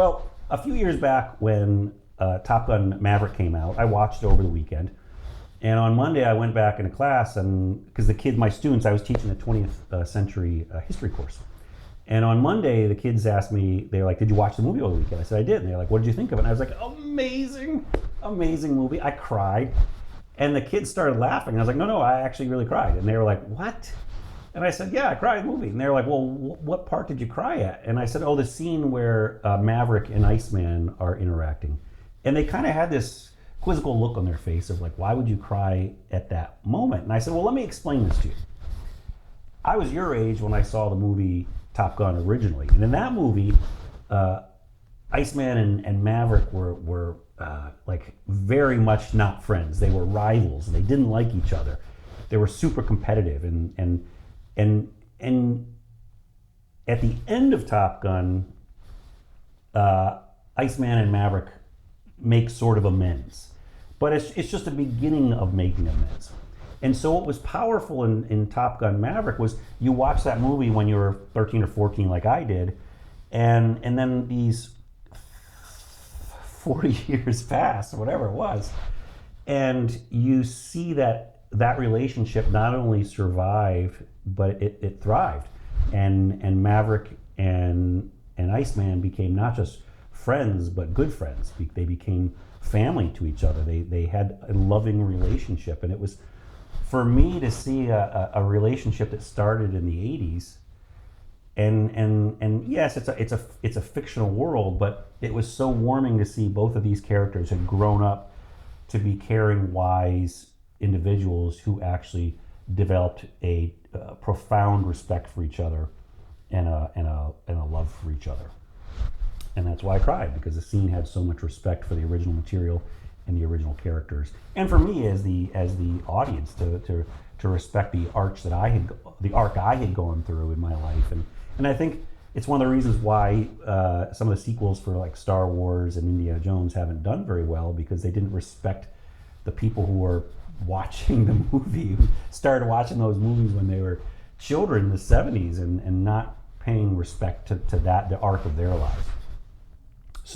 Well, a few years back when Top Gun Maverick came out, I watched it over the weekend. And on Monday, I went back into class, and because my students, I was teaching a 20th century history course. And on Monday, the kids asked me, they were like, "Did you watch the movie over the weekend?" I said, "I did." And they're like, "What did you think of it?" And I was like, "Amazing, amazing movie." I cried. And the kids started laughing. And I was like, "No, I actually really cried." And they were like, "What?" And I said, "Yeah, I cried in the movie." And they were like, "Well, what part did you cry at?" And I said, "Oh, the scene where Maverick and Iceman are interacting." And they kind of had this quizzical look on their face of like, "Why would you cry at that moment?" And I said, "Well, let me explain this to you. I was your age when I saw the movie Top Gun originally. And in that movie, Iceman and Maverick were like very much not friends. They were rivals, and they didn't like each other. They were super competitive, and at the end of Top Gun, Iceman and Maverick make sort of amends, but it's just the beginning of making amends. And so what was powerful in Top Gun Maverick was you watch that movie when you were 13 or 14 like I did, and then these 40 years pass, or whatever it was, and you see that relationship not only survived, but it thrived. And Maverick and Iceman became not just friends, but good friends. They became family to each other. They had a loving relationship, and it was, for me to see a relationship that started in the 80s, and yes, it's a fictional world, but it was so warming to see both of these characters had grown up to be caring, wise individuals who actually developed a profound respect for each other and a love for each other. And that's why I cried, because the scene had so much respect for the original material and the original characters, and for me as the audience to respect the arc I had gone through in my life, and I think it's one of the reasons why some of the sequels for like Star Wars and Indiana Jones haven't done very well, because they didn't respect the people who were watching the movie, who started watching those movies when they were children in the 70s, and not paying respect to the arc of their lives.